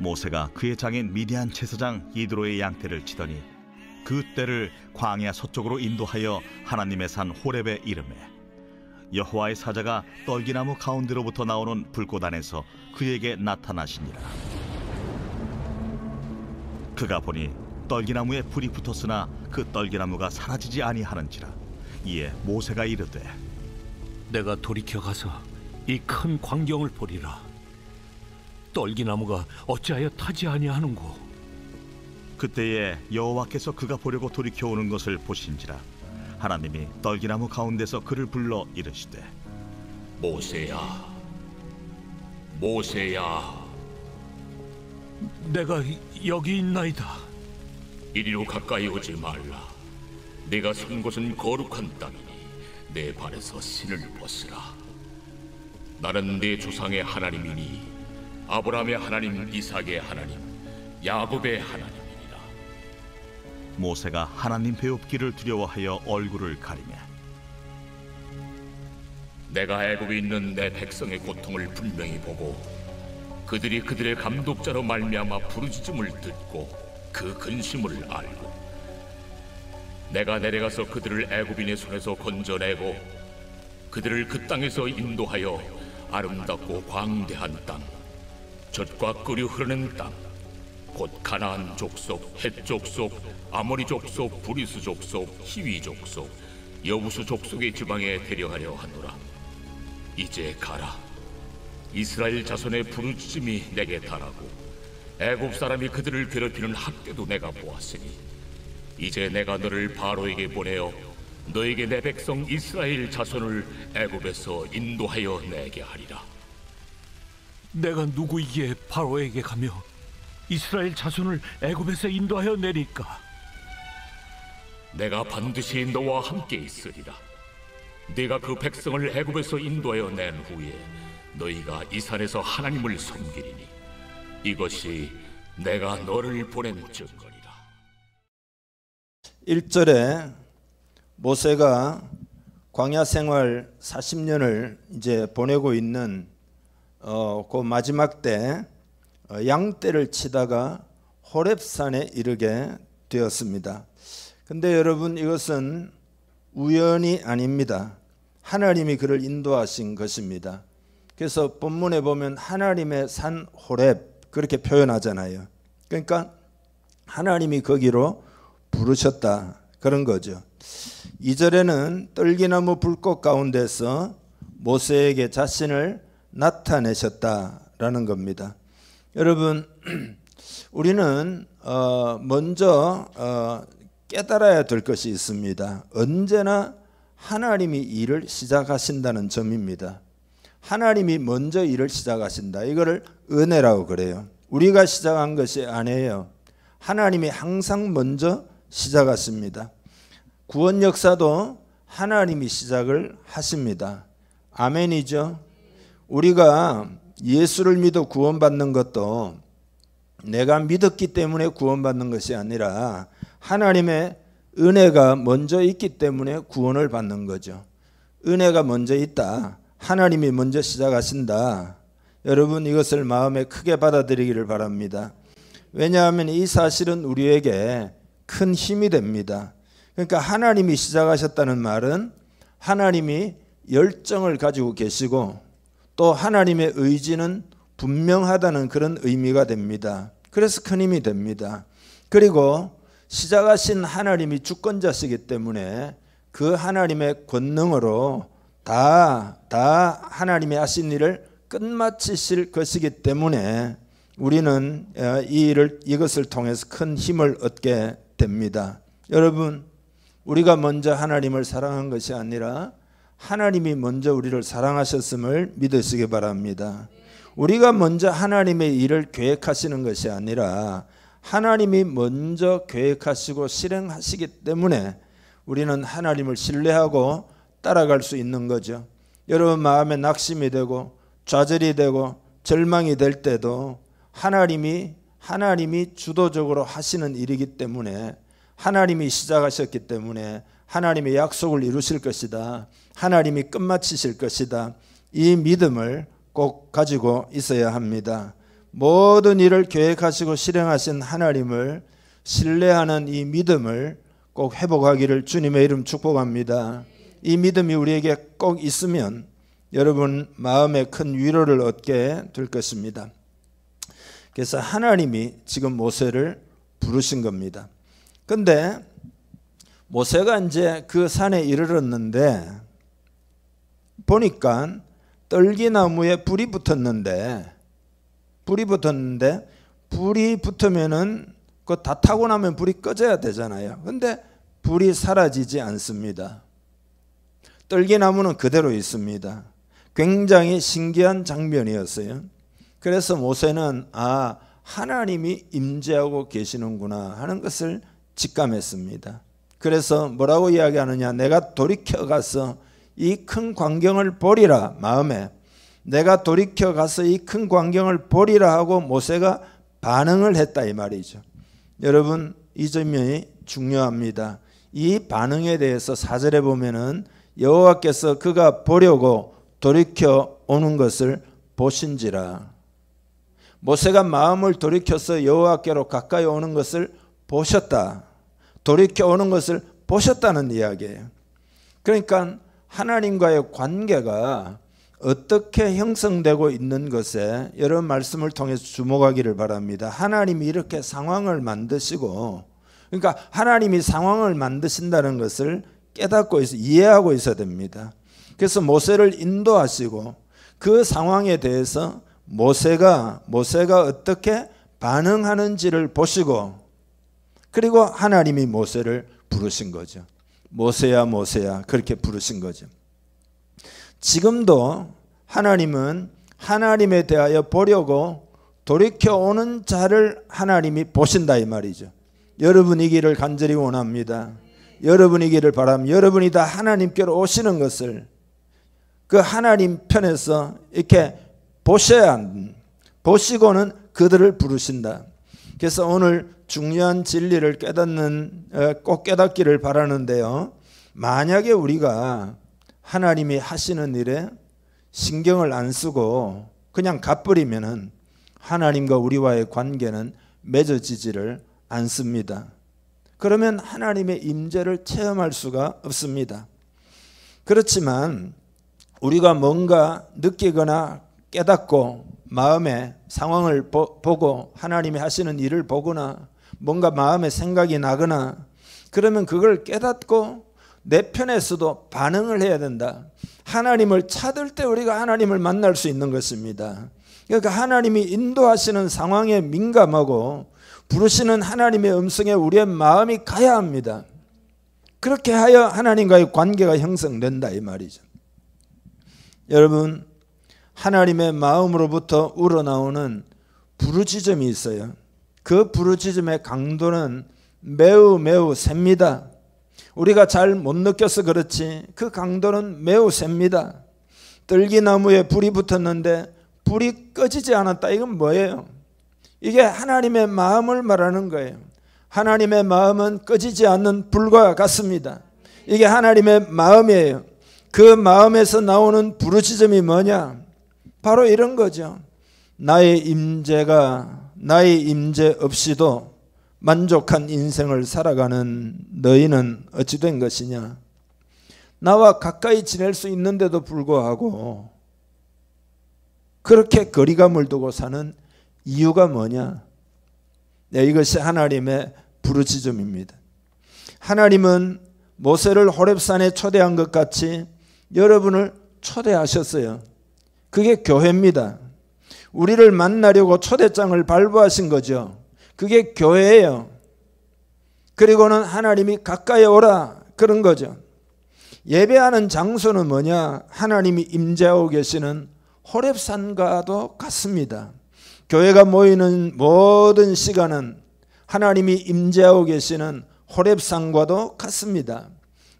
모세가 그의 장인 미디안 제사장 이드로의 양떼를 치더니 그 떼를 광야 서쪽으로 인도하여 하나님의 산 호렙에 이르매 여호와의 사자가 떨기나무 가운데로부터 나오는 불꽃 안에서 그에게 나타나시니라. 그가 보니 떨기나무에 불이 붙었으나 그 떨기나무가 사라지지 아니하는지라. 이에 모세가 이르되 내가 돌이켜 가서 이 큰 광경을 보리라. 떨기나무가 어찌하여 타지 아니하는고. 그때에 여호와께서 그가 보려고 돌이켜 오는 것을 보신지라. 하나님이 떨기나무 가운데서 그를 불러 이르시되 모세야, 모세야. 내가 여기 있나이다. 이리로 가까이 오지 말라. 내가 선 곳은 거룩한 땅이니 내 발에서 신을 벗으라. 나는 내 조상의 하나님이니 아브라함의 하나님, 이삭의 하나님, 야곱의 하나님이니라. 모세가 하나님 배웁기를 두려워하여 얼굴을 가리매 내가 애굽에 있는 내 백성의 고통을 분명히 보고 그들이 그들의 감독자로 말미암아 부르짖음을 듣고 그 근심을 알고 내가 내려가서 그들을 애굽인의 손에서 건져내고 그들을 그 땅에서 인도하여 아름답고 광대한 땅, 젖과 꿀이 흐르는 땅, 곧 가나안 족속, 헷 족속, 아모리 족속, 브리스 족속, 히위 족속, 여부수 족속의 지방에 데려가려 하노라. 이제 가라. 이스라엘 자손의 부르짖음이 내게 달하고 애굽 사람이 그들을 괴롭히는 학대도 내가 보았으니 이제 내가 너를 바로에게 보내어 너에게 내 백성 이스라엘 자손을 애굽에서 인도하여 내게 하리라. 내가 누구이기에 바로에게 가며 이스라엘 자손을 애굽에서 인도하여 내릴까? 내가 반드시 너와 함께 있으리라. 네가 그 백성을 애굽에서 인도하여 낸 후에 너희가 이 산에서 하나님을 섬기리니 이것이 내가 너를 보낸 증거니라. 1절에 모세가 광야 생활 40년을 이제 보내고 있는 그 마지막 때 양떼를 치다가 호렙산에 이르게 되었습니다. 근데 여러분, 이것은 우연이 아닙니다. 하나님이 그를 인도하신 것입니다. 그래서 본문에 보면 하나님의 산 호렙 그렇게 표현하잖아요. 그러니까 하나님이 거기로 부르셨다 그런 거죠. 2절에는 떨기나무 불꽃 가운데서 모세에게 자신을 나타내셨다라는 겁니다. 여러분, 우리는 먼저 깨달아야 될 것이 있습니다. 언제나 하나님이 일을 시작하신다는 점입니다. 하나님이 먼저 일을 시작하신다. 이거를 은혜라고 그래요. 우리가 시작한 것이 아니에요. 하나님이 항상 먼저 시작하십니다. 구원 역사도 하나님이 시작을 하십니다. 아멘이죠. 우리가 예수를 믿어 구원받는 것도 내가 믿었기 때문에 구원받는 것이 아니라 하나님의 은혜가 먼저 있기 때문에 구원을 받는 거죠. 은혜가 먼저 있다. 하나님이 먼저 시작하신다. 여러분, 이것을 마음에 크게 받아들이기를 바랍니다. 왜냐하면 이 사실은 우리에게 큰 힘이 됩니다. 그러니까 하나님이 시작하셨다는 말은 하나님이 열정을 가지고 계시고 또 하나님의 의지는 분명하다는 그런 의미가 됩니다. 그래서 큰 힘이 됩니다. 그리고 시작하신 하나님이 주권자시기 때문에 그 하나님의 권능으로 다 하나님이 하신 일을 끝마치실 것이기 때문에 우리는 이것을 통해서 큰 힘을 얻게 됩니다. 여러분, 우리가 먼저 하나님을 사랑한 것이 아니라 하나님이 먼저 우리를 사랑하셨음을 믿으시기 바랍니다. 우리가 먼저 하나님의 일을 계획하시는 것이 아니라 하나님이 먼저 계획하시고 실행하시기 때문에 우리는 하나님을 신뢰하고 따라갈 수 있는 거죠. 여러분, 마음에 낙심이 되고 좌절이 되고 절망이 될 때도 하나님이 주도적으로 하시는 일이기 때문에 하나님이 시작하셨기 때문에 하나님의 약속을 이루실 것이다. 하나님이 끝마치실 것이다. 이 믿음을 꼭 가지고 있어야 합니다. 모든 일을 계획하시고 실행하신 하나님을 신뢰하는 이 믿음을 꼭 회복하기를 주님의 이름 축복합니다. 이 믿음이 우리에게 꼭 있으면 여러분 마음에 큰 위로를 얻게 될 것입니다. 그래서 하나님이 지금 모세를 부르신 겁니다. 근데 모세가 이제 그 산에 이르렀는데 보니까 떨기나무에 불이 붙었는데 불이 붙으면은 그거 다 타고 나면 불이 꺼져야 되잖아요. 근데 불이 사라지지 않습니다. 떨기나무는 그대로 있습니다. 굉장히 신기한 장면이었어요. 그래서 모세는 하나님이 임재하고 계시는구나 하는 것을 직감했습니다. 그래서 뭐라고 이야기하느냐, 내가 돌이켜 가서 이 큰 광경을 보리라, 마음에 내가 돌이켜 가서 이 큰 광경을 보리라 하고 모세가 반응을 했다 이 말이죠. 여러분 이 점이 중요합니다. 이 반응에 대해서 4절에 보면은 여호와께서 그가 보려고 돌이켜 오는 것을 보신지라. 모세가 마음을 돌이켜서 여호와께로 가까이 오는 것을 보셨다. 돌이켜 오는 것을 보셨다는 이야기예요. 그러니까 하나님과의 관계가 어떻게 형성되고 있는 것에 여러분 말씀을 통해서 주목하기를 바랍니다. 하나님이 이렇게 상황을 만드시고, 그러니까 하나님이 상황을 만드신다는 것을 깨닫고 이해하고 있어야 됩니다. 그래서 모세를 인도하시고 그 상황에 대해서 모세가 어떻게 반응하는지를 보시고, 그리고 하나님이 모세를 부르신 거죠. 모세야 모세야 그렇게 부르신 거죠. 지금도 하나님은 하나님에 대하여 보려고 돌이켜 오는 자를 하나님이 보신다 이 말이죠. 여러분이기를 간절히 원합니다. 여러분이기를 바랍니다. 여러분이 다 하나님께로 오시는 것을 그 하나님 편에서 이렇게 보시고는 그들을 부르신다. 그래서 오늘 중요한 진리를 꼭 깨닫기를 바라는데요. 만약에 우리가 하나님이 하시는 일에 신경을 안 쓰고 그냥 가버리면은 하나님과 우리와의 관계는 맺어지지를 않습니다. 그러면 하나님의 임재를 체험할 수가 없습니다. 그렇지만 우리가 뭔가 느끼거나 깨닫고 마음의 상황을 보고 하나님이 하시는 일을 보거나 뭔가 마음에 생각이 나거나 그러면 그걸 깨닫고 내 편에서도 반응을 해야 된다. 하나님을 찾을 때 우리가 하나님을 만날 수 있는 것입니다. 그러니까 하나님이 인도하시는 상황에 민감하고 부르시는 하나님의 음성에 우리의 마음이 가야 합니다. 그렇게 하여 하나님과의 관계가 형성된다 이 말이죠. 여러분 하나님의 마음으로부터 우러나오는 부르짖음이 있어요. 그 부르짖음의 강도는 매우 셉니다. 우리가 잘 못 느껴서 그렇지 그 강도는 매우 셉니다. 떨기나무에 불이 붙었는데 불이 꺼지지 않았다. 이건 뭐예요? 이게 하나님의 마음을 말하는 거예요. 하나님의 마음은 꺼지지 않는 불과 같습니다. 이게 하나님의 마음이에요. 그 마음에서 나오는 부르짖음이 뭐냐? 바로 이런 거죠. 나의 임재 없이도 만족한 인생을 살아가는 너희는 어찌 된 것이냐? 나와 가까이 지낼 수 있는데도 불구하고 그렇게 거리감을 두고 사는 이유가 뭐냐? 이것이 하나님의 부르짖음입니다. 하나님은 모세를 호렙산에 초대한 것 같이 여러분을 초대하셨어요. 그게 교회입니다. 우리를 만나려고 초대장을 발부하신 거죠. 그게 교회예요. 그리고는 하나님이 가까이 오라 그런 거죠. 예배하는 장소는 뭐냐? 하나님이 임재하고 계시는 호렙산과도 같습니다. 교회가 모이는 모든 시간은 하나님이 임재하고 계시는 호렙산과도 같습니다.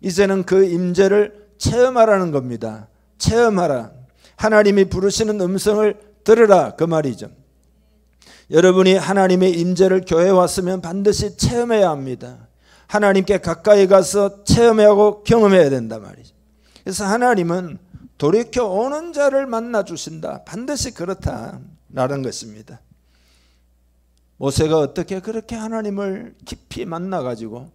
이제는 그 임재를 체험하라는 겁니다. 체험하라. 하나님이 부르시는 음성을 들으라 그 말이죠. 여러분이 하나님의 임재를 교회에 왔으면 반드시 체험해야 합니다. 하나님께 가까이 가서 체험하고 경험해야 된단 말이죠. 그래서 하나님은 돌이켜 오는 자를 만나 주신다. 반드시 그렇다라는 것입니다. 모세가 어떻게 그렇게 하나님을 깊이 만나가지고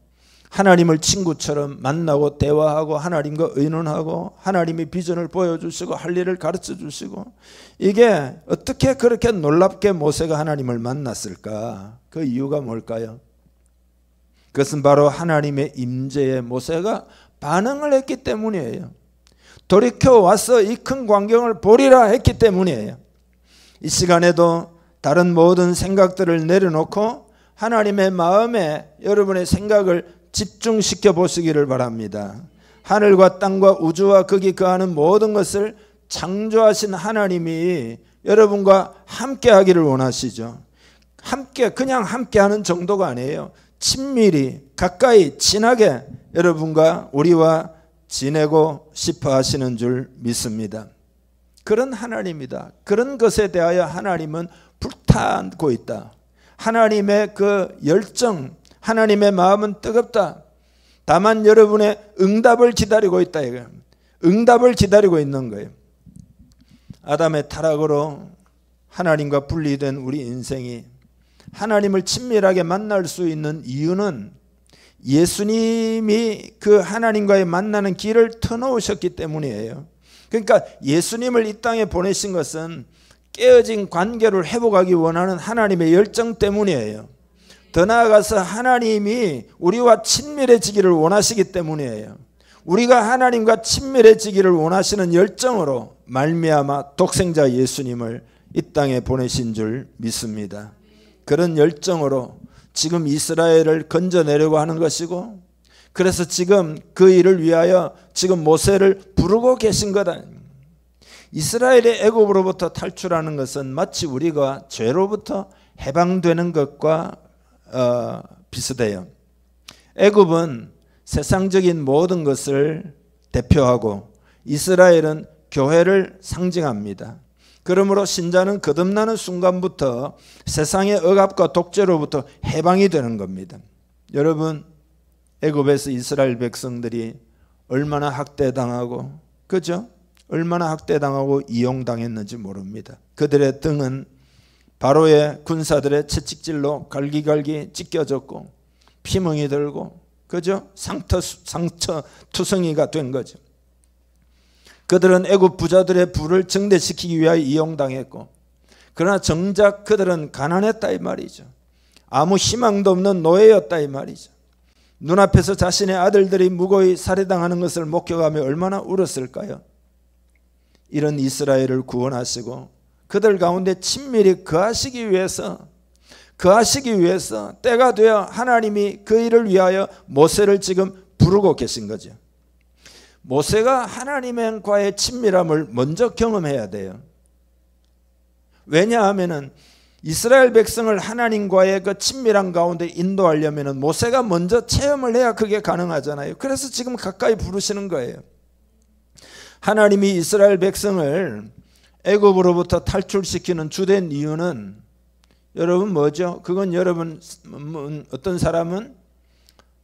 하나님을 친구처럼 만나고 대화하고 하나님과 의논하고 하나님이 비전을 보여주시고 할 일을 가르쳐 주시고, 이게 어떻게 그렇게 놀랍게 모세가 하나님을 만났을까? 그 이유가 뭘까요? 그것은 바로 하나님의 임재에 모세가 반응을 했기 때문이에요. 돌이켜 와서 이 큰 광경을 보리라 했기 때문이에요. 이 시간에도 다른 모든 생각들을 내려놓고 하나님의 마음에 여러분의 생각을 집중시켜 보시기를 바랍니다. 하늘과 땅과 우주와 거기 거하는 모든 것을 창조하신 하나님이 여러분과 함께 하기를 원하시죠. 함께, 그냥 함께 하는 정도가 아니에요. 친밀히 가까이 친하게 여러분과 우리와 지내고 싶어 하시는 줄 믿습니다. 그런 하나님이다. 그런 것에 대하여 하나님은 불타고 있다. 하나님의 그 열정, 하나님의 마음은 뜨겁다. 다만 여러분의 응답을 기다리고 있다. 이거예요. 응답을 기다리고 있는 거예요. 아담의 타락으로 하나님과 분리된 우리 인생이 하나님을 친밀하게 만날 수 있는 이유는 예수님이 그 하나님과의 만나는 길을 터놓으셨기 때문이에요. 그러니까 예수님을 이 땅에 보내신 것은 깨어진 관계를 회복하기 원하는 하나님의 열정 때문이에요. 더 나아가서 하나님이 우리와 친밀해지기를 원하시기 때문이에요. 우리가 하나님과 친밀해지기를 원하시는 열정으로 말미암아 독생자 예수님을 이 땅에 보내신 줄 믿습니다. 그런 열정으로 지금 이스라엘을 건져내려고 하는 것이고, 그래서 지금 그 일을 위하여 지금 모세를 부르고 계신 거다. 이스라엘의 애굽으로부터 탈출하는 것은 마치 우리가 죄로부터 해방되는 것과 비슷해요. 애굽은 세상적인 모든 것을 대표하고 이스라엘은 교회를 상징합니다. 그러므로 신자는 거듭나는 순간부터 세상의 억압과 독재로부터 해방이 되는 겁니다. 여러분, 애굽에서 이스라엘 백성들이 얼마나 학대당하고, 그죠? 얼마나 학대당하고 이용당했는지 모릅니다. 그들의 등은 바로의 군사들의 채찍질로 갈기갈기 찢겨졌고 피멍이 들고, 그죠? 상처 투성이가 된 거죠. 그들은 애굽 부자들의 부를 증대시키기 위하여 이용당했고, 그러나 정작 그들은 가난했다 이 말이죠. 아무 희망도 없는 노예였다 이 말이죠. 눈앞에서 자신의 아들들이 무고히 살해당하는 것을 목격하며 얼마나 울었을까요? 이런 이스라엘을 구원하시고 그들 가운데 친밀히 거하시기 위해서 때가 되어 하나님이 그 일을 위하여 모세를 지금 부르고 계신 거죠. 모세가 하나님과의 친밀함을 먼저 경험해야 돼요. 왜냐하면 이스라엘 백성을 하나님과의 그 친밀한 가운데 인도하려면 모세가 먼저 체험을 해야 그게 가능하잖아요. 그래서 지금 가까이 부르시는 거예요. 하나님이 이스라엘 백성을 애굽으로부터 탈출시키는 주된 이유는 여러분 뭐죠? 그건 여러분 어떤 사람은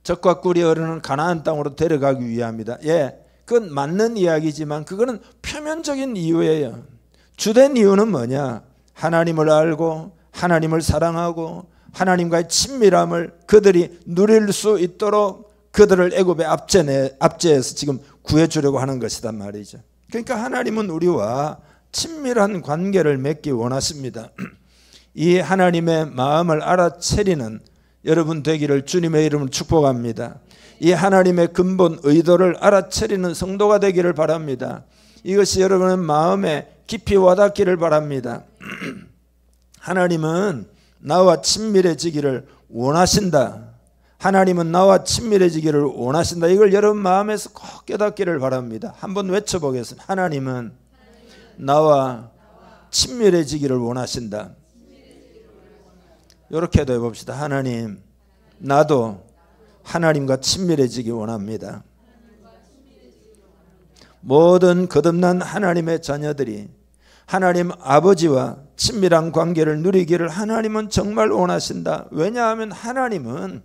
젖과 꿀이 흐르는 가나안 땅으로 데려가기 위함이다. 예, 그건 맞는 이야기지만 그거는 표면적인 이유예요. 주된 이유는 뭐냐? 하나님을 알고 하나님을 사랑하고 하나님과의 친밀함을 그들이 누릴 수 있도록 그들을 애굽의 압제에서 지금 구해주려고 하는 것이단 말이죠. 그러니까 하나님은 우리와 친밀한 관계를 맺기 원하십니다. 이 하나님의 마음을 알아채리는 여러분 되기를 주님의 이름으로 축복합니다. 이 하나님의 근본 의도를 알아채리는 성도가 되기를 바랍니다. 이것이 여러분의 마음에 깊이 와닿기를 바랍니다. 하나님은 나와 친밀해지기를 원하신다. 하나님은 나와 친밀해지기를 원하신다. 이걸 여러분 마음에서 꼭 깨닫기를 바랍니다. 한번 외쳐보겠습니다. 하나님은 나와 친밀해지기를 원하신다. 이렇게도 해봅시다. 하나님, 나도 하나님과 친밀해지기 원합니다. 모든 거듭난 하나님의 자녀들이 하나님 아버지와 친밀한 관계를 누리기를 하나님은 정말 원하신다. 왜냐하면 하나님은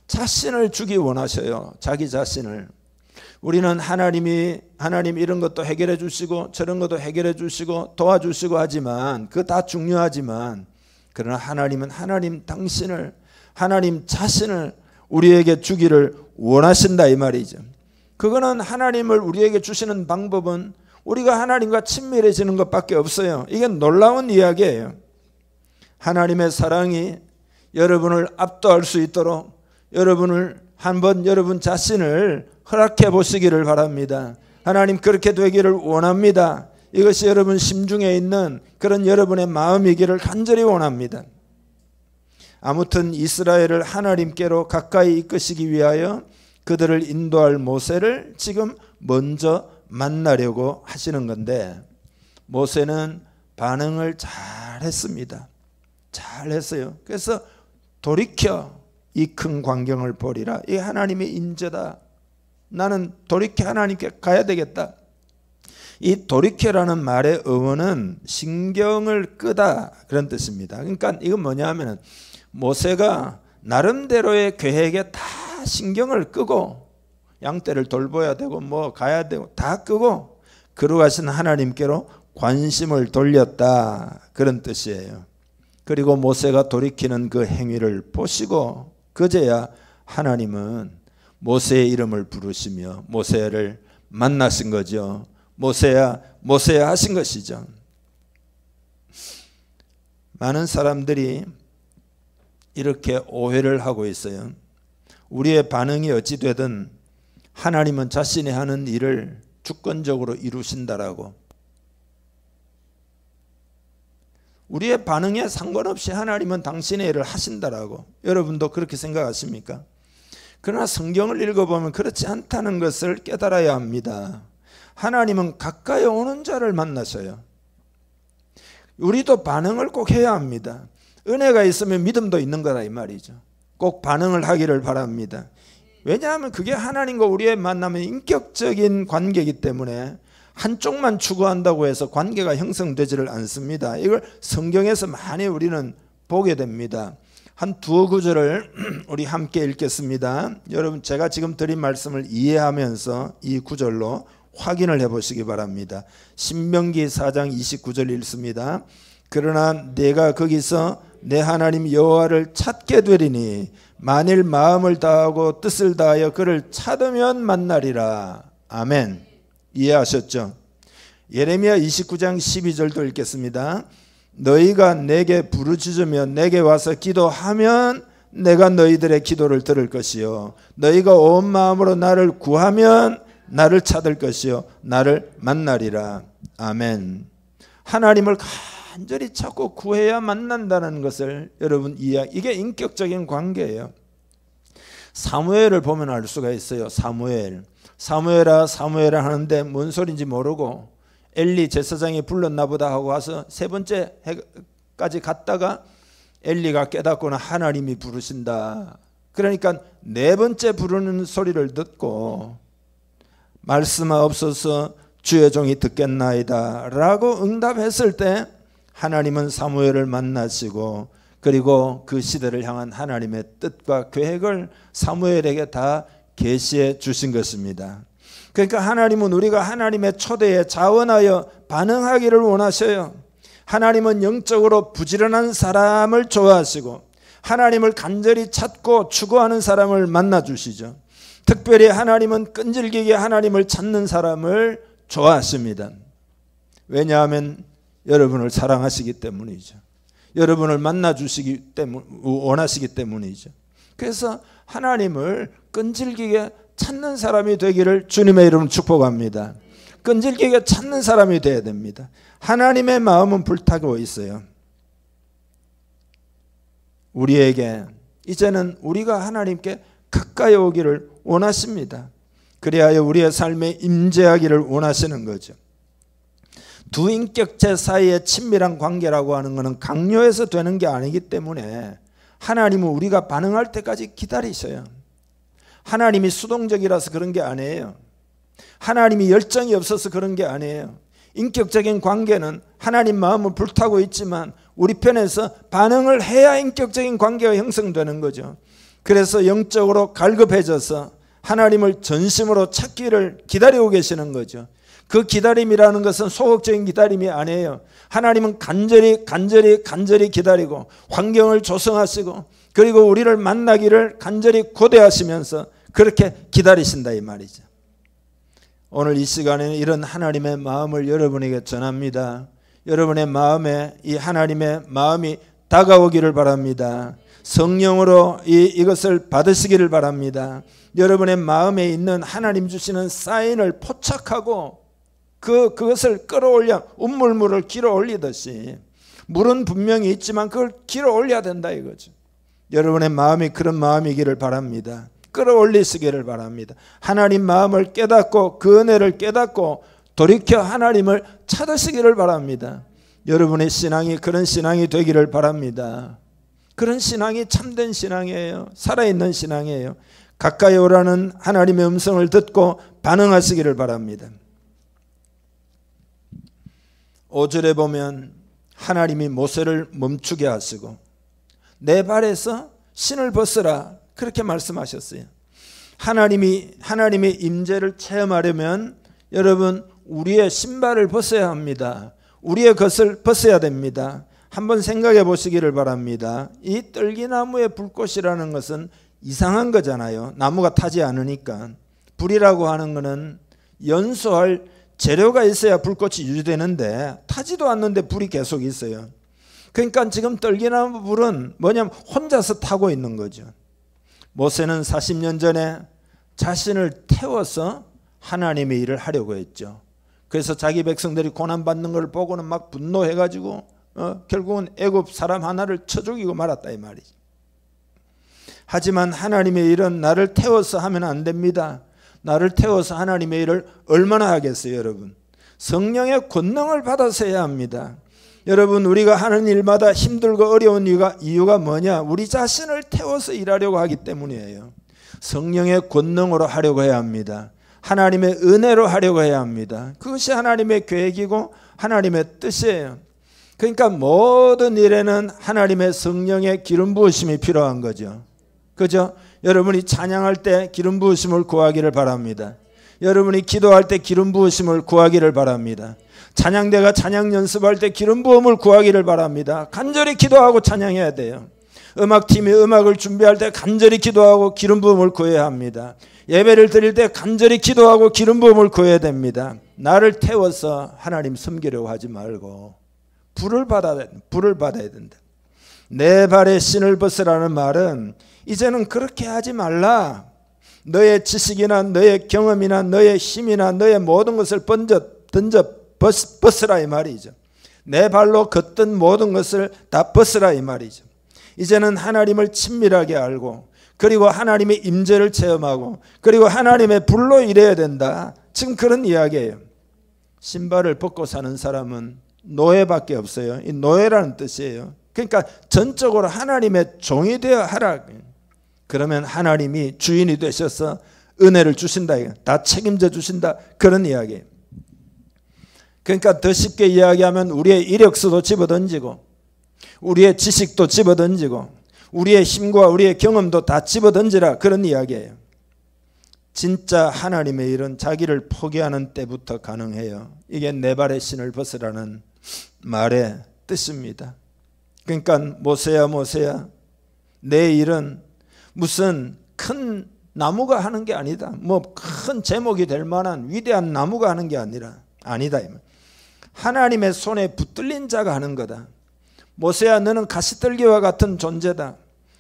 자신을 주기 원하셔요. 자기 자신을. 우리는 하나님 이런 것도 해결해 주시고 저런 것도 해결해 주시고 도와주시고 하지만 그거 다 중요하지만 그러나 하나님은 하나님 당신을, 하나님 자신을 우리에게 주기를 원하신다 이 말이죠. 그거는 하나님을 우리에게 주시는 방법은 우리가 하나님과 친밀해지는 것밖에 없어요. 이게 놀라운 이야기예요. 하나님의 사랑이 여러분을 압도할 수 있도록 여러분을 한번 여러분 자신을 허락해 보시기를 바랍니다. 하나님 그렇게 되기를 원합니다. 이것이 여러분 심중에 있는 그런 여러분의 마음이기를 간절히 원합니다. 아무튼 이스라엘을 하나님께로 가까이 이끄시기 위하여 그들을 인도할 모세를 지금 먼저 만나려고 하시는 건데, 모세는 반응을 잘했습니다. 잘했어요. 그래서 돌이켜 이 큰 광경을 보리라. 이 하나님의 인재다. 나는 돌이켜 하나님께 가야 되겠다. 이 돌이켜라는 말의 어원은 신경을 끄다 그런 뜻입니다. 그러니까 이건 뭐냐 하면은 모세가 나름대로의 계획에 다 신경을 끄고 양떼를 돌봐야 되고 뭐 가야 되고 다 끄고 걸어가신 하나님께로 관심을 돌렸다 그런 뜻이에요. 그리고 모세가 돌이키는 그 행위를 보시고 그제야 하나님은 모세의 이름을 부르시며 모세를 만나신 거죠. 모세야 모세야 하신 것이죠. 많은 사람들이 이렇게 오해를 하고 있어요. 우리의 반응이 어찌 되든 하나님은 자신이 하는 일을 주권적으로 이루신다라고. 우리의 반응에 상관없이 하나님은 당신의 일을 하신다라고. 여러분도 그렇게 생각하십니까? 그러나 성경을 읽어보면 그렇지 않다는 것을 깨달아야 합니다. 하나님은 가까이 오는 자를 만나셔요. 우리도 반응을 꼭 해야 합니다. 은혜가 있으면 믿음도 있는 거다 이 말이죠. 꼭 반응을 하기를 바랍니다. 왜냐하면 그게 하나님과 우리의 만남의 인격적인 관계이기 때문에 한쪽만 추구한다고 해서 관계가 형성되지를 않습니다. 이걸 성경에서 많이 우리는 보게 됩니다. 한 두어 구절을 우리 함께 읽겠습니다. 여러분 제가 지금 드린 말씀을 이해하면서 이 구절로 확인을 해보시기 바랍니다. 신명기 4장 29절 읽습니다. 그러나 내가 거기서 내 하나님 여호와를 찾게 되리니 만일 마음을 다하고 뜻을 다하여 그를 찾으면 만나리라. 아멘. 이해하셨죠? 예레미야 29장 12절도 읽겠습니다. 너희가 내게 부르짖으며 내게 와서 기도하면 내가 너희들의 기도를 들을 것이요 너희가 온 마음으로 나를 구하면 나를 찾을 것이요 나를 만나리라. 아멘. 하나님을 간절히 찾고 구해야 만난다는 것을 여러분 이게 인격적인 관계예요. 사무엘을 보면 알 수가 있어요. 사무엘아 사무엘아 하는데 뭔 소리인지 모르고 엘리 제사장이 불렀나 보다 하고 와서 세 번째까지 갔다가 엘리가 깨닫고는 하나님이 부르신다. 그러니까 네 번째 부르는 소리를 듣고 말씀하옵소서 주의 종이 듣겠나이다 라고 응답했을 때 하나님은 사무엘을 만나시고 그리고 그 시대를 향한 하나님의 뜻과 계획을 사무엘에게 다 계시해 주신 것입니다. 그러니까 하나님은 우리가 하나님의 초대에 자원하여 반응하기를 원하셔요. 하나님은 영적으로 부지런한 사람을 좋아하시고 하나님을 간절히 찾고 추구하는 사람을 만나주시죠. 특별히 하나님은 끈질기게 하나님을 찾는 사람을 좋아하십니다. 왜냐하면 여러분을 사랑하시기 때문이죠. 여러분을 만나주시기 때문 원하시기 때문이죠. 그래서 하나님을 끈질기게 찾는 사람이 되기를 주님의 이름으로 축복합니다. 끈질기게 찾는 사람이 되어야 됩니다. 하나님의 마음은 불타고 있어요. 우리에게 이제는 우리가 하나님께 가까이 오기를 원하십니다. 그리하여 우리의 삶에 임재하기를 원하시는 거죠. 두 인격체 사이의 친밀한 관계라고 하는 것은 강요해서 되는 게 아니기 때문에 하나님은 우리가 반응할 때까지 기다리셔요. 하나님이 수동적이라서 그런 게 아니에요. 하나님이 열정이 없어서 그런 게 아니에요. 인격적인 관계는 하나님 마음은 불타고 있지만 우리 편에서 반응을 해야 인격적인 관계가 형성되는 거죠. 그래서 영적으로 갈급해져서 하나님을 전심으로 찾기를 기다리고 계시는 거죠. 그 기다림이라는 것은 소극적인 기다림이 아니에요. 하나님은 간절히 기다리고 환경을 조성하시고 그리고 우리를 만나기를 간절히 고대하시면서 그렇게 기다리신다 이 말이죠. 오늘 이 시간에는 이런 하나님의 마음을 여러분에게 전합니다. 여러분의 마음에 이 하나님의 마음이 다가오기를 바랍니다. 성령으로 이것을 받으시기를 바랍니다. 여러분의 마음에 있는 하나님 주시는 사인을 포착하고 그것을 끌어올려 운물물을 길어 올리듯이 물은 분명히 있지만 그걸 길어 올려야 된다 이거죠. 여러분의 마음이 그런 마음이기를 바랍니다. 끌어올리시기를 바랍니다. 하나님 마음을 깨닫고 그 은혜를 깨닫고 돌이켜 하나님을 찾으시기를 바랍니다. 여러분의 신앙이 그런 신앙이 되기를 바랍니다. 그런 신앙이 참된 신앙이에요. 살아있는 신앙이에요. 가까이 오라는 하나님의 음성을 듣고 반응하시기를 바랍니다. 5절에 보면 하나님이 모세를 멈추게 하시고 내 발에서 신을 벗으라 그렇게 말씀하셨어요. 하나님의 임재를 체험하려면 여러분 우리의 신발을 벗어야 합니다. 우리의 것을 벗어야 됩니다. 한번 생각해 보시기를 바랍니다. 이 떨기나무의 불꽃이라는 것은 이상한 거잖아요. 나무가 타지 않으니까. 불이라고 하는 것은 연소할 재료가 있어야 불꽃이 유지되는데 타지도 않는데 불이 계속 있어요. 그러니까 지금 떨기나무 불은 뭐냐면 혼자서 타고 있는 거죠. 모세는 40년 전에 자신을 태워서 하나님의 일을 하려고 했죠. 그래서 자기 백성들이 고난받는 걸 보고는 막 분노해가지고 결국은 애굽 사람 하나를 쳐 죽이고 말았다 이 말이죠. 하지만 하나님의 일은 나를 태워서 하면 안 됩니다. 나를 태워서 하나님의 일을 얼마나 하겠어요 여러분. 성령의 권능을 받아서 해야 합니다. 여러분 우리가 하는 일마다 힘들고 어려운 이유가 뭐냐? 우리 자신을 태워서 일하려고 하기 때문이에요. 성령의 권능으로 하려고 해야 합니다. 하나님의 은혜로 하려고 해야 합니다. 그것이 하나님의 계획이고 하나님의 뜻이에요. 그러니까 모든 일에는 하나님의 성령의 기름 부으심이 필요한 거죠. 그죠? 여러분이 찬양할 때 기름 부으심을 구하기를 바랍니다. 여러분이 기도할 때 기름 부으심을 구하기를 바랍니다. 찬양대가 찬양 연습할 때 기름 부음을 구하기를 바랍니다. 간절히 기도하고 찬양해야 돼요. 음악팀이 음악을 준비할 때 간절히 기도하고 기름 부음을 구해야 합니다. 예배를 드릴 때 간절히 기도하고 기름 부음을 구해야 됩니다. 나를 태워서 하나님 섬기려고 하지 말고 불을 받아야 된다. 내 발에 신을 벗으라는 말은 이제는 그렇게 하지 말라. 너의 지식이나 너의 경험이나 너의 힘이나 너의 모든 것을 던져 벗으라 이 말이죠. 내 발로 걷던 모든 것을 다 벗으라 이 말이죠. 이제는 하나님을 친밀하게 알고 그리고 하나님의 임재를 체험하고 그리고 하나님의 불로 일해야 된다. 지금 그런 이야기예요. 신발을 벗고 사는 사람은 노예밖에 없어요. 이 노예라는 뜻이에요. 그러니까 전적으로 하나님의 종이 되어 하라. 그러면 하나님이 주인이 되셔서 은혜를 주신다. 다 책임져 주신다. 그런 이야기예요. 그러니까 더 쉽게 이야기하면 우리의 이력서도 집어던지고 우리의 지식도 집어던지고 우리의 힘과 우리의 경험도 다 집어던지라 그런 이야기예요. 진짜 하나님의 일은 자기를 포기하는 때부터 가능해요. 이게 내 발의 신을 벗으라는 말의 뜻입니다. 그러니까 모세야 내 일은 무슨 큰 나무가 하는 게 아니다. 뭐 큰 제목이 될 만한 위대한 나무가 하는 게 아니다. 하나님의 손에 붙들린 자가 하는 거다. 모세야 너는 가시떨기와 같은 존재다.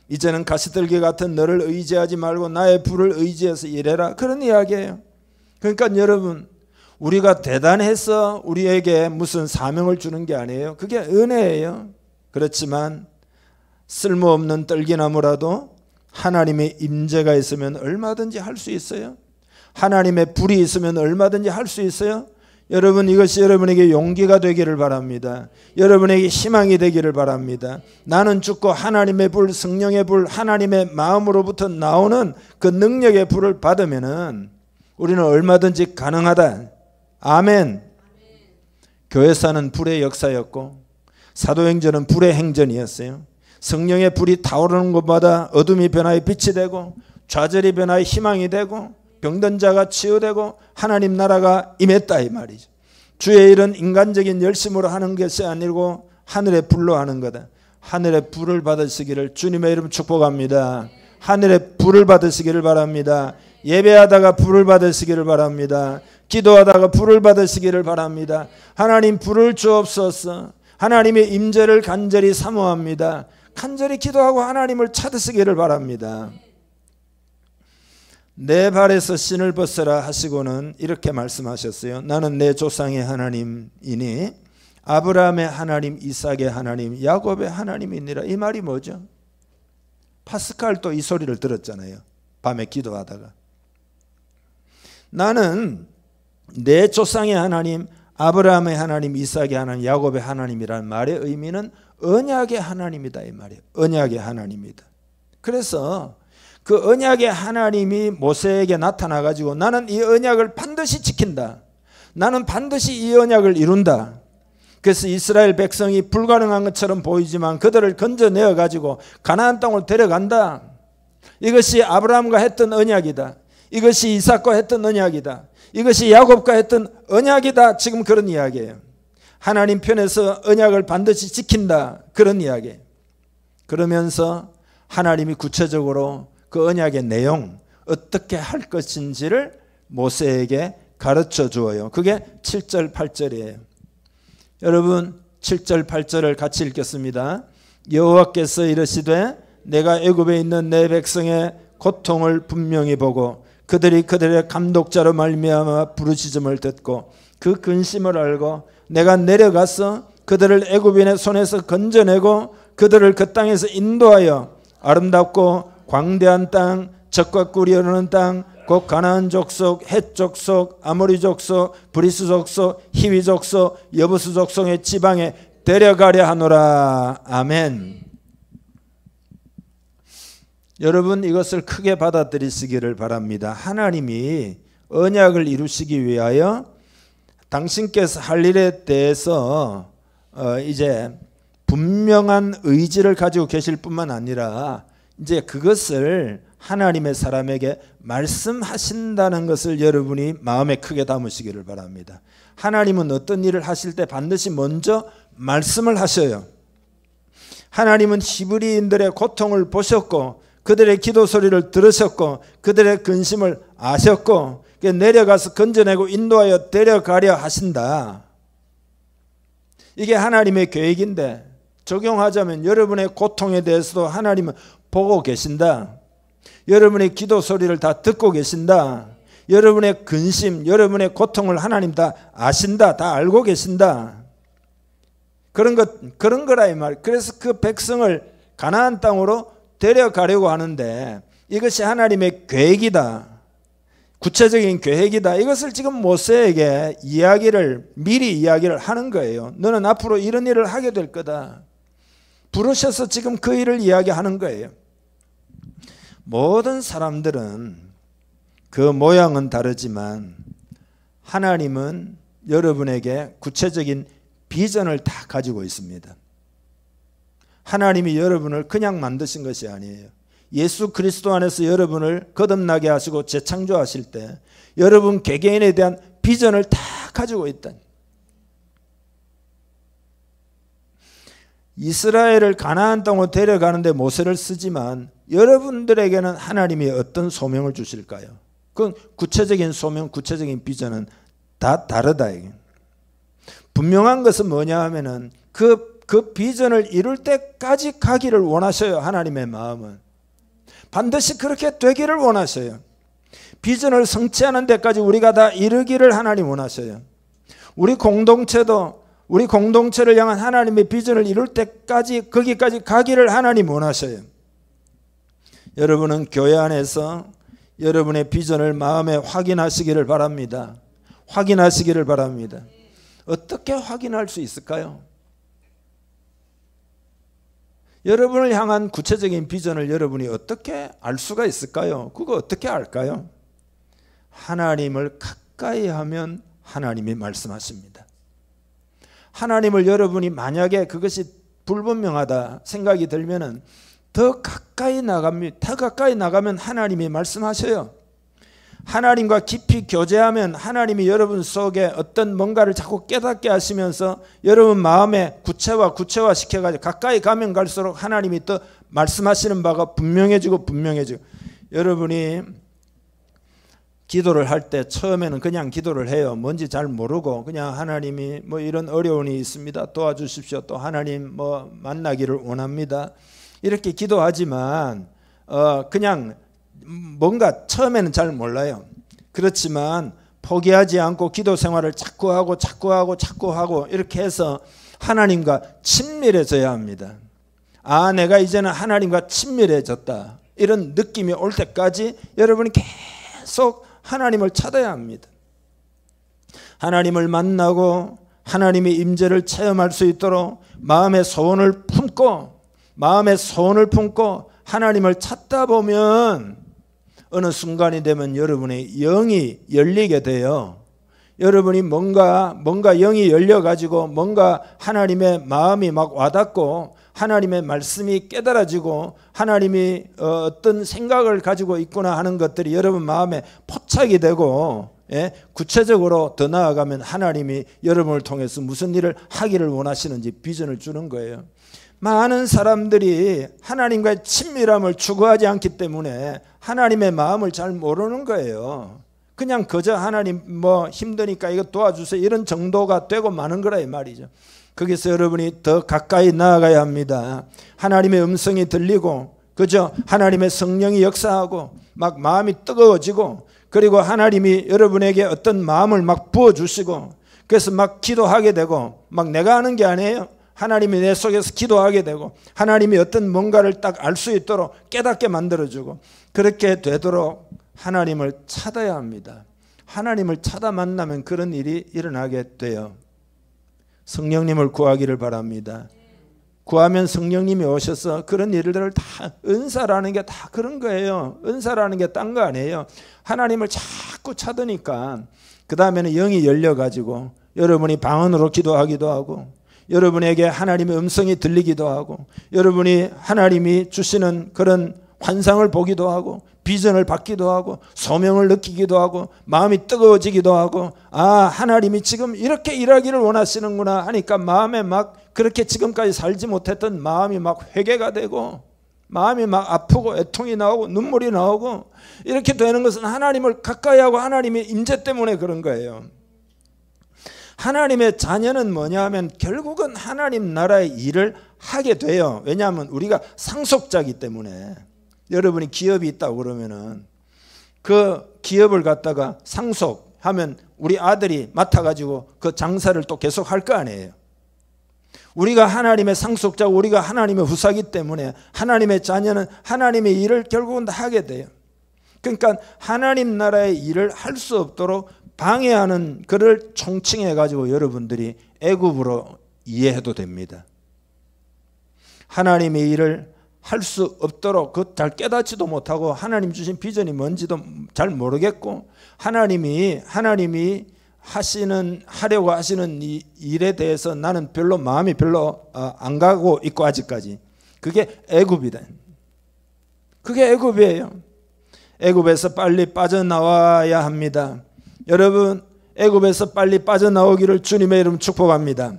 이제는 가시떨기 같은 너를 의지하지 말고 나의 불을 의지해서 일해라. 그런 이야기예요. 그러니까 여러분 우리가 대단해서 우리에게 무슨 사명을 주는 게 아니에요. 그게 은혜예요. 그렇지만 쓸모없는 떨기나무라도 하나님의 임재가 있으면 얼마든지 할 수 있어요. 하나님의 불이 있으면 얼마든지 할 수 있어요. 여러분 이것이 여러분에게 용기가 되기를 바랍니다. 여러분에게 희망이 되기를 바랍니다. 나는 죽고 하나님의 불, 성령의 불, 하나님의 마음으로부터 나오는 그 능력의 불을 받으면은 우리는 얼마든지 가능하다. 아멘. 교회사는 불의 역사였고 사도행전은 불의 행전이었어요. 성령의 불이 타오르는 곳마다 어둠이 변화에 빛이 되고 좌절이 변화에 희망이 되고 병든 자가 치유되고 하나님 나라가 임했다 이 말이죠. 주의 일은 인간적인 열심으로 하는 것이 아니고 하늘의 불로 하는 거다. 하늘의 불을 받으시기를 주님의 이름 축복합니다. 하늘의 불을 받으시기를 바랍니다. 예배하다가 불을 받으시기를 바랍니다. 기도하다가 불을 받으시기를 바랍니다. 하나님 불을 주옵소서. 하나님의 임재를 간절히 사모합니다. 간절히 기도하고 하나님을 찾으시기를 바랍니다. 내 발에서 신을 벗어라 하시고는 이렇게 말씀하셨어요. 나는 내 조상의 하나님이니 아브라함의 하나님, 이삭의 하나님, 야곱의 하나님이니라. 이 말이 뭐죠? 파스칼도 이 소리를 들었잖아요. 밤에 기도하다가. 나는 내 조상의 하나님, 아브라함의 하나님, 이삭의 하나님, 야곱의 하나님이라는 말의 의미는 언약의 하나님이다 이 말이에요. 언약의 하나님이다. 그래서 그 언약의 하나님이 모세에게 나타나 가지고 나는 이 언약을 반드시 지킨다. 나는 반드시 이 언약을 이룬다. 그래서 이스라엘 백성이 불가능한 것처럼 보이지만 그들을 건져내어 가지고 가나안 땅을 데려간다. 이것이 아브라함과 했던 언약이다. 이것이 이삭과 했던 언약이다. 이것이 야곱과 했던 언약이다. 지금 그런 이야기예요. 하나님 편에서 언약을 반드시 지킨다. 그런 이야기예요. 그러면서 하나님이 구체적으로 그 언약의 내용 어떻게 할 것인지를 모세에게 가르쳐 주어요. 그게 7절 8절이에요. 여러분 7절 8절을 같이 읽겠습니다. 여호와께서 이르시되 내가 애굽에 있는 내 백성의 고통을 분명히 보고 그들이 그들의 감독자로 말미암아 부르짖음을 듣고 그 근심을 알고 내가 내려가서 그들을 애굽인의 손에서 건져내고 그들을 그 땅에서 인도하여 아름답고 광대한 땅, 젖과 꿀이 흐르는 땅, 곧 가나안 족속, 헷 족속, 아모리 족속, 브리스 족속, 히위 족속, 여부스 족속의 지방에 데려가려 하노라. 아멘. 여러분 이것을 크게 받아들이시기를 바랍니다. 하나님이 언약을 이루시기 위하여 당신께서 할 일에 대해서 이제 분명한 의지를 가지고 계실 뿐만 아니라 이제 그것을 하나님의 사람에게 말씀하신다는 것을 여러분이 마음에 크게 담으시기를 바랍니다. 하나님은 어떤 일을 하실 때 반드시 먼저 말씀을 하셔요. 하나님은 히브리인들의 고통을 보셨고 그들의 기도 소리를 들으셨고 그들의 근심을 아셨고 내려가서 건져내고 인도하여 데려가려 하신다. 이게 하나님의 계획인데 적용하자면 여러분의 고통에 대해서도 하나님은 보고 계신다. 여러분의 기도 소리를 다 듣고 계신다. 여러분의 근심, 여러분의 고통을 하나님 다 아신다. 다 알고 계신다. 그런 거라 이 말. 그래서 그 백성을 가나안 땅으로 데려가려고 하는데 이것이 하나님의 계획이다. 구체적인 계획이다. 이것을 지금 모세에게 미리 이야기를 하는 거예요. 너는 앞으로 이런 일을 하게 될 거다. 부르셔서 지금 그 일을 이야기하는 거예요. 모든 사람들은 그 모양은 다르지만 하나님은 여러분에게 구체적인 비전을 다 가지고 있습니다. 하나님이 여러분을 그냥 만드신 것이 아니에요. 예수 그리스도 안에서 여러분을 거듭나게 하시고 재창조하실 때 여러분 개개인에 대한 비전을 다 가지고 있다. 이스라엘을 가나안 땅으로 데려가는데 모세를 쓰지만 여러분들에게는 하나님이 어떤 소명을 주실까요? 그 구체적인 소명, 구체적인 비전은 다 다르다. 분명한 것은 뭐냐 하면은 그 비전을 이룰 때까지 가기를 원하셔요. 하나님의 마음은 반드시 그렇게 되기를 원하셔요. 비전을 성취하는 데까지 우리가 다 이르기를 하나님 원하셔요. 우리 공동체를 향한 하나님의 비전을 이룰 때까지 거기까지 가기를 하나님 원하셔요. 여러분은 교회 안에서 여러분의 비전을 마음에 확인하시기를 바랍니다. 확인하시기를 바랍니다. 어떻게 확인할 수 있을까요? 여러분을 향한 구체적인 비전을 여러분이 어떻게 알 수가 있을까요? 그거 어떻게 알까요? 하나님을 가까이 하면 하나님이 말씀하십니다. 하나님을 여러분이 만약에 그것이 불분명하다 생각이 들면은 더 가까이 나갑니다. 더 가까이 나가면 하나님이 말씀하셔요. 하나님과 깊이 교제하면 하나님이 여러분 속에 어떤 뭔가를 자꾸 깨닫게 하시면서 여러분 마음에 구체화 시켜가지고 가까이 가면 갈수록 하나님이 또 말씀하시는 바가 분명해지고 여러분이 기도를 할 때 처음에는 그냥 기도를 해요. 뭔지 잘 모르고 그냥 하나님이 뭐 이런 어려움이 있습니다. 도와주십시오. 또 하나님 뭐 만나기를 원합니다. 이렇게 기도하지만 그냥 뭔가 처음에는 잘 몰라요. 그렇지만 포기하지 않고 기도 생활을 자꾸 하고 이렇게 해서 하나님과 친밀해져야 합니다. 아, 내가 이제는 하나님과 친밀해졌다. 이런 느낌이 올 때까지 여러분이 계속 하나님을 찾아야 합니다. 하나님을 만나고 하나님의 임재를 체험할 수 있도록 마음의 소원을 품고 하나님을 찾다 보면 어느 순간이 되면 여러분의 영이 열리게 돼요. 여러분이 뭔가 영이 열려가지고 뭔가 하나님의 마음이 막 와닿고 하나님의 말씀이 깨달아지고 하나님이 어떤 생각을 가지고 있구나 하는 것들이 여러분 마음에 포착이 되고 구체적으로 더 나아가면 하나님이 여러분을 통해서 무슨 일을 하기를 원하시는지 비전을 주는 거예요. 많은 사람들이 하나님과의 친밀함을 추구하지 않기 때문에 하나님의 마음을 잘 모르는 거예요. 그냥 그저 하나님 뭐 힘드니까 이거 도와주세요 이런 정도가 되고 마는 거라 이 말이죠. 거기서 여러분이 더 가까이 나아가야 합니다. 하나님의 음성이 들리고 그저 하나님의 성령이 역사하고 막 마음이 뜨거워지고 그리고 하나님이 여러분에게 어떤 마음을 막 부어주시고 그래서 막 기도하게 되고 막 내가 하는 게 아니에요. 하나님이 내 속에서 기도하게 되고 하나님이 어떤 뭔가를 딱 알 수 있도록 깨닫게 만들어주고 그렇게 되도록 하나님을 찾아야 합니다. 하나님을 찾아 만나면 그런 일이 일어나게 돼요. 성령님을 구하기를 바랍니다. 구하면 성령님이 오셔서 그런 일들을 다 은사라는 게 다 그런 거예요. 은사라는 게 딴 거 아니에요. 하나님을 자꾸 찾으니까 그 다음에는 영이 열려가지고 여러분이 방언으로 기도하기도 하고 여러분에게 하나님의 음성이 들리기도 하고 여러분이 하나님이 주시는 그런 환상을 보기도 하고 비전을 받기도 하고 소명을 느끼기도 하고 마음이 뜨거워지기도 하고 아 하나님이 지금 이렇게 일하기를 원하시는구나 하니까 마음에 막 그렇게 지금까지 살지 못했던 마음이 막 회개가 되고 마음이 막 아프고 애통이 나오고 눈물이 나오고 이렇게 되는 것은 하나님을 가까이 하고 하나님의 임재 때문에 그런 거예요. 하나님의 자녀는 뭐냐 하면 결국은 하나님 나라의 일을 하게 돼요. 왜냐하면 우리가 상속자이기 때문에. 여러분이 기업이 있다고 그러면은 그 기업을 갖다가 상속하면 우리 아들이 맡아가지고 그 장사를 또 계속 할 거 아니에요. 우리가 하나님의 상속자고 우리가 하나님의 후사기 때문에 하나님의 자녀는 하나님의 일을 결국은 다 하게 돼요. 그러니까 하나님 나라의 일을 할 수 없도록 방해하는 그를 총칭해 가지고 여러분들이 애굽으로 이해해도 됩니다. 하나님의 일을 할 수 없도록 그 잘 깨닫지도 못하고 하나님 주신 비전이 뭔지도 잘 모르겠고 하나님이 하려고 하시는 이 일에 대해서 나는 별로 마음이 별로 안 가고 있고 아직까지 그게 애굽이다. 그게 애굽이에요. 애굽에서 빨리 빠져나와야 합니다. 여러분 애굽에서 빨리 빠져나오기를 주님의 이름 축복합니다.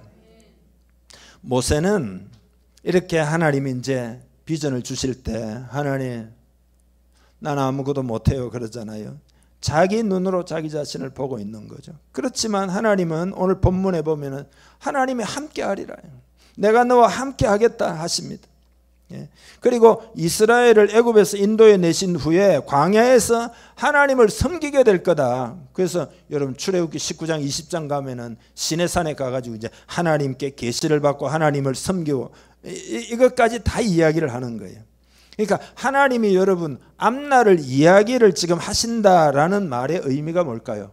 모세는 이렇게 하나님이 이제 비전을 주실 때 하나님 나는 아무것도 못해요 그러잖아요. 자기 눈으로 자기 자신을 보고 있는 거죠. 그렇지만 하나님은 오늘 본문에 보면은 하나님이 함께 하리라. 내가 너와 함께 하겠다 하십니다. 그리고 이스라엘을 애굽에서 인도해 내신 후에 광야에서 하나님을 섬기게 될 거다. 그래서 여러분 출애굽기 19장 20장 가면은 시내산에 가가지고 이제 하나님께 계시를 받고 하나님을 섬기고 이것까지 다 이야기를 하는 거예요. 그러니까 하나님이 여러분 앞날을 이야기를 지금 하신다라는 말의 의미가 뭘까요?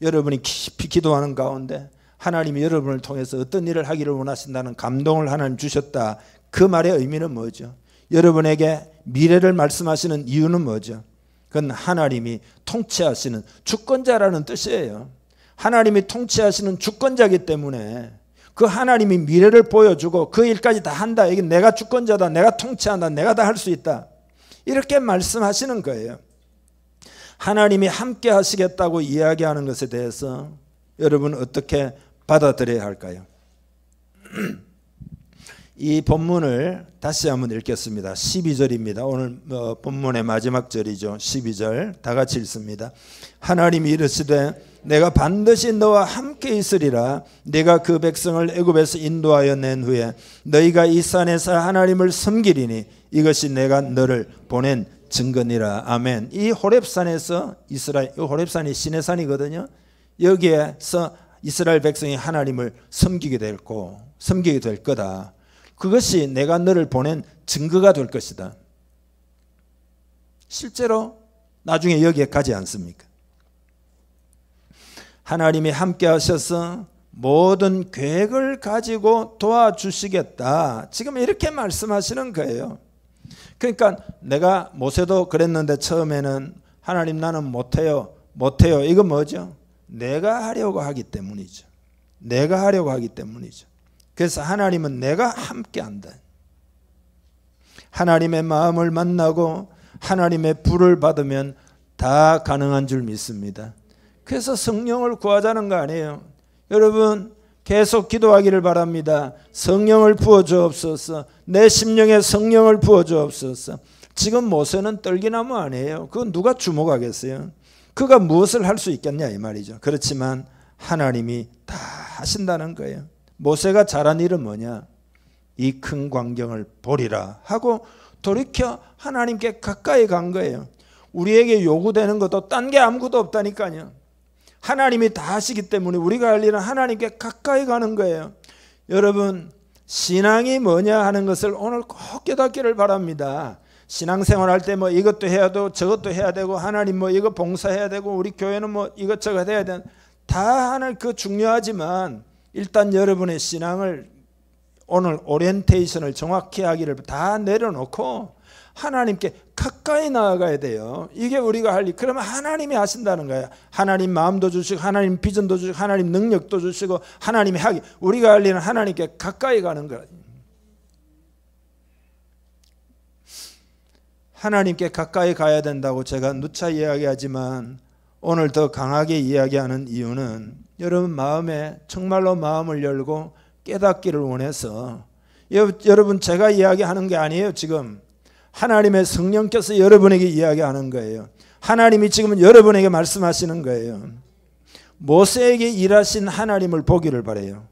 여러분이 깊이 기도하는 가운데 하나님이 여러분을 통해서 어떤 일을 하기를 원하신다는 감동을 하나님 주셨다. 그 말의 의미는 뭐죠? 여러분에게 미래를 말씀하시는 이유는 뭐죠? 그건 하나님이 통치하시는 주권자라는 뜻이에요. 하나님이 통치하시는 주권자이기 때문에 그 하나님이 미래를 보여주고 그 일까지 다 한다. 이게 내가 주권자다. 내가 통치한다. 내가 다 할 수 있다. 이렇게 말씀하시는 거예요. 하나님이 함께 하시겠다고 이야기하는 것에 대해서 여러분 어떻게 받아들여야 할까요? 이 본문을 다시 한번 읽겠습니다. 12절입니다. 오늘 본문의 마지막 절이죠. 12절 다 같이 읽습니다. 하나님이 이르시되 내가 반드시 너와 함께 있으리라. 내가 그 백성을 애굽에서 인도하여 낸 후에 너희가 이 산에서 하나님을 섬기리니 이것이 내가 너를 보낸 증거니라. 아멘. 이 호렙산에서 호렙산이 시내산이거든요. 여기에서 이스라엘 백성이 하나님을 섬기게 될 거다. 그것이 내가 너를 보낸 증거가 될 것이다. 실제로 나중에 여기에 가지 않습니까? 하나님이 함께 하셔서 모든 계획을 가지고 도와주시겠다. 지금 이렇게 말씀하시는 거예요. 그러니까 내가 모세도 그랬는데 처음에는 하나님 나는 못해요. 이거 뭐죠? 내가 하려고 하기 때문이죠. 내가 하려고 하기 때문이죠. 그래서 하나님은 내가 함께 한다. 하나님의 마음을 만나고 하나님의 불을 받으면 다 가능한 줄 믿습니다. 그래서 성령을 구하자는 거 아니에요. 여러분 계속 기도하기를 바랍니다. 성령을 부어주옵소서. 내 심령에 성령을 부어주옵소서. 지금 모세는 떨기나무 아니에요. 그건 누가 주목하겠어요? 그가 무엇을 할 수 있겠냐 이 말이죠. 그렇지만 하나님이 다 하신다는 거예요. 모세가 잘한 일은 뭐냐? 이 큰 광경을 보리라 하고 돌이켜 하나님께 가까이 간 거예요. 우리에게 요구되는 것도 딴 게 아무것도 없다니까요. 하나님이 다 하시기 때문에 우리가 할 일은 하나님께 가까이 가는 거예요. 여러분 신앙이 뭐냐 하는 것을 오늘 꼭 깨닫기를 바랍니다. 신앙생활 할 때 뭐 이것도 해야 되고 저것도 해야 되고 하나님 뭐 이거 봉사해야 되고 우리 교회는 뭐 이것저것 해야 되는 다 하는 그 중요하지만 일단 여러분의 신앙을 오늘 오리엔테이션을 정확히 하기를 다 내려놓고 하나님께 가까이 나아가야 돼요. 이게 우리가 할 일. 그러면 하나님이 하신다는 거예요. 하나님 마음도 주시고 하나님 비전도 주시고 하나님 능력도 주시고 하나님이 하기. 우리가 할 일은 하나님께 가까이 가는 거예요. 하나님께 가까이 가야 된다고 제가 누차 이야기하지만 오늘 더 강하게 이야기하는 이유는 여러분 마음에 정말로 마음을 열고 깨닫기를 원해서 여러분 제가 이야기하는 게 아니에요. 지금 하나님의 성령께서 여러분에게 이야기하는 거예요. 하나님이 지금은 여러분에게 말씀하시는 거예요. 모세에게 일하신 하나님을 보기를 바라요.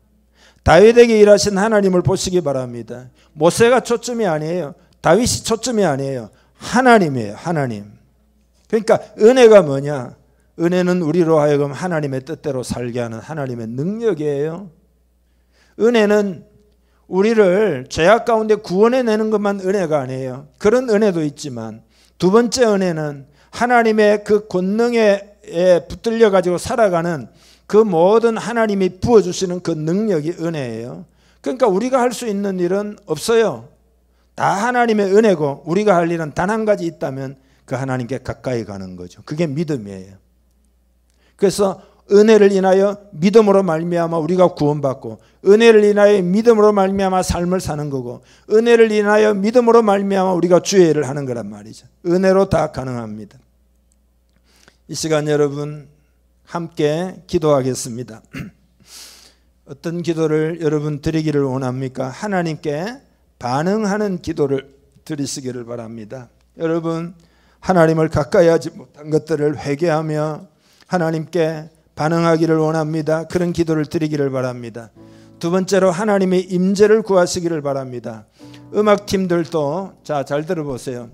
다윗에게 일하신 하나님을 보시기 바랍니다. 모세가 초점이 아니에요. 다윗이 초점이 아니에요. 하나님이에요. 하나님. 그러니까 은혜가 뭐냐? 은혜는 우리로 하여금 하나님의 뜻대로 살게 하는 하나님의 능력이에요. 은혜는 우리를 죄악 가운데 구원해내는 것만 은혜가 아니에요. 그런 은혜도 있지만 두 번째 은혜는 하나님의 그 권능에 붙들려 가지고 살아가는 그 모든 하나님이 부어주시는 그 능력이 은혜예요. 그러니까 우리가 할 수 있는 일은 없어요. 다 하나님의 은혜고 우리가 할 일은 단 한 가지 있다면 그 하나님께 가까이 가는 거죠. 그게 믿음이에요. 그래서 은혜를 인하여 믿음으로 말미암아 우리가 구원받고 은혜를 인하여 믿음으로 말미암아 삶을 사는 거고 은혜를 인하여 믿음으로 말미암아 우리가 주의 일을 하는 거란 말이죠. 은혜로 다 가능합니다. 이 시간 여러분 함께 기도하겠습니다. 어떤 기도를 여러분 드리기를 원합니까? 하나님께 반응하는 기도를 드리시기를 바랍니다. 여러분 하나님을 가까이 하지 못한 것들을 회개하며 하나님께 반응하기를 원합니다. 그런 기도를 드리기를 바랍니다. 두 번째로 하나님의 임재를 구하시기를 바랍니다. 음악팀들도 잘 들어보세요.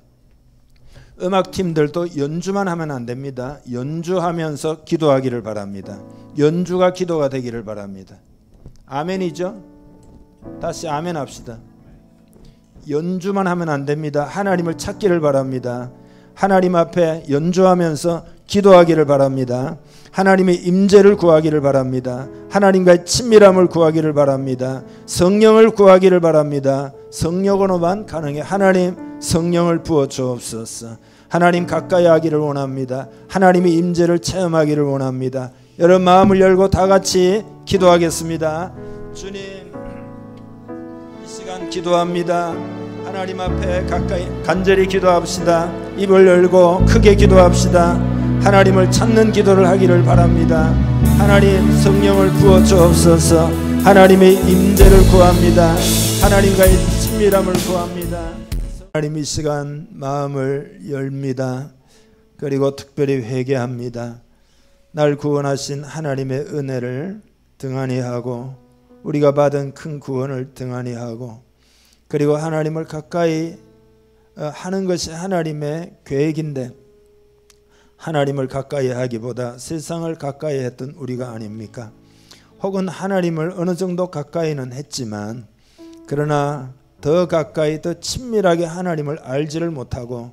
음악팀들도 연주만 하면 안 됩니다. 연주하면서 기도하기를 바랍니다. 연주가 기도가 되기를 바랍니다. 아멘이죠? 다시 아멘 합시다. 연주만 하면 안 됩니다. 하나님을 찾기를 바랍니다. 하나님 앞에 연주하면서 기도하기를 바랍니다. 하나님의 임재를 구하기를 바랍니다. 하나님과의 친밀함을 구하기를 바랍니다. 성령을 구하기를 바랍니다. 성령으로만 가능해. 하나님 성령을 부어 주옵소서. 하나님 가까이 하기를 원합니다. 하나님의 임재를 체험하기를 원합니다. 여러분 마음을 열고 다 같이 기도하겠습니다. 주님 이 시간 기도합니다. 하나님 앞에 가까이 간절히 기도합시다. 입을 열고 크게 기도합시다. 하나님을 찾는 기도를 하기를 바랍니다. 하나님 성령을 부어 주옵소서. 하나님의 임재를 구합니다. 하나님과의 친밀함을 구합니다. 하나님 이 시간 마음을 열립니다. 그리고 특별히 회개합니다. 날 구원하신 하나님의 은혜를 등한히 하고 우리가 받은 큰 구원을 등한히 하고 그리고 하나님을 가까이 하는 것이 하나님의 계획인데 하나님을 가까이 하기보다 세상을 가까이 했던 우리가 아닙니까? 혹은 하나님을 어느 정도 가까이는 했지만 그러나 더 가까이 더 친밀하게 하나님을 알지를 못하고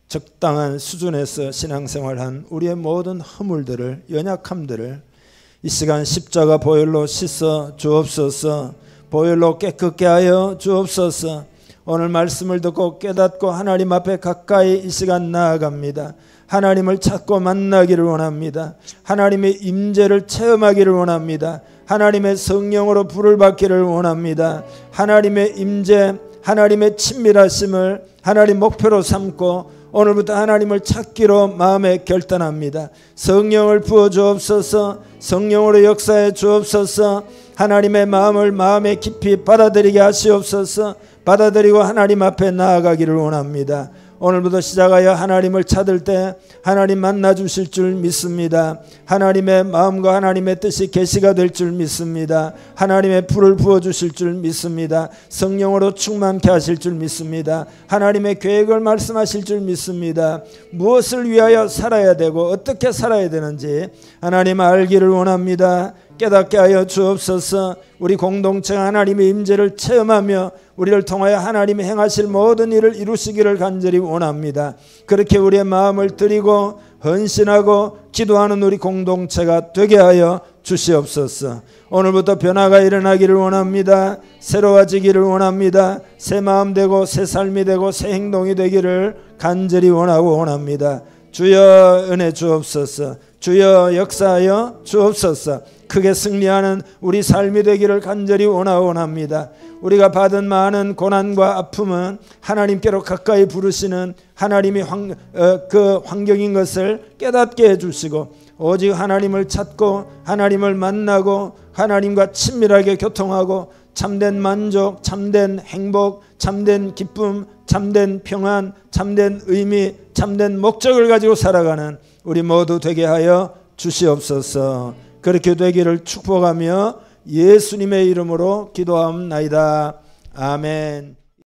적당한 수준에서 신앙생활한 우리의 모든 허물들을 연약함들을 이 시간 십자가 보혈로 씻어 주옵소서. 보혈로 깨끗게 하여 주옵소서. 오늘 말씀을 듣고 깨닫고 하나님 앞에 가까이 이 시간 나아갑니다. 하나님을 찾고 만나기를 원합니다. 하나님의 임재를 체험하기를 원합니다. 하나님의 성령으로 불을 받기를 원합니다. 하나님의 임재, 하나님의 친밀하심을 하나님 목표로 삼고 오늘부터 하나님을 찾기로 마음에 결단합니다. 성령을 부어 주옵소서. 성령으로 역사해 주옵소서. 하나님의 마음을 마음에 깊이 받아들이게 하시옵소서. 받아들이고 하나님 앞에 나아가기를 원합니다. 오늘부터 시작하여 하나님을 찾을 때 하나님 만나 주실 줄 믿습니다. 하나님의 마음과 하나님의 뜻이 계시가 될 줄 믿습니다. 하나님의 불을 부어 주실 줄 믿습니다. 성령으로 충만케 하실 줄 믿습니다. 하나님의 계획을 말씀하실 줄 믿습니다. 무엇을 위하여 살아야 되고 어떻게 살아야 되는지 하나님 알기를 원합니다. 깨닫게 하여 주옵소서. 우리 공동체가 하나님의 임재를 체험하며 우리를 통하여 하나님이 행하실 모든 일을 이루시기를 간절히 원합니다. 그렇게 우리의 마음을 드리고 헌신하고 기도하는 우리 공동체가 되게 하여 주시옵소서. 오늘부터 변화가 일어나기를 원합니다. 새로워지기를 원합니다. 새 마음 되고 새 삶이 되고 새 행동이 되기를 간절히 원하고 원합니다. 주여 은혜 주옵소서. 주여 역사하여 주옵소서. 크게 승리하는 우리 삶이 되기를 간절히 원합니다. 우리가 받은 많은 고난과 아픔은 하나님께로 가까이 부르시는 하나님이 그 환경인 것을 깨닫게 해주시고 오직 하나님을 찾고 하나님을 만나고 하나님과 친밀하게 교통하고 참된 만족, 참된 행복, 참된 기쁨, 참된 평안, 참된 의미, 참된 목적을 가지고 살아가는 우리 모두 되게 하여 주시옵소서. 그렇게 되기를 축복하며 예수님의 이름으로 기도하옵나이다. 아멘.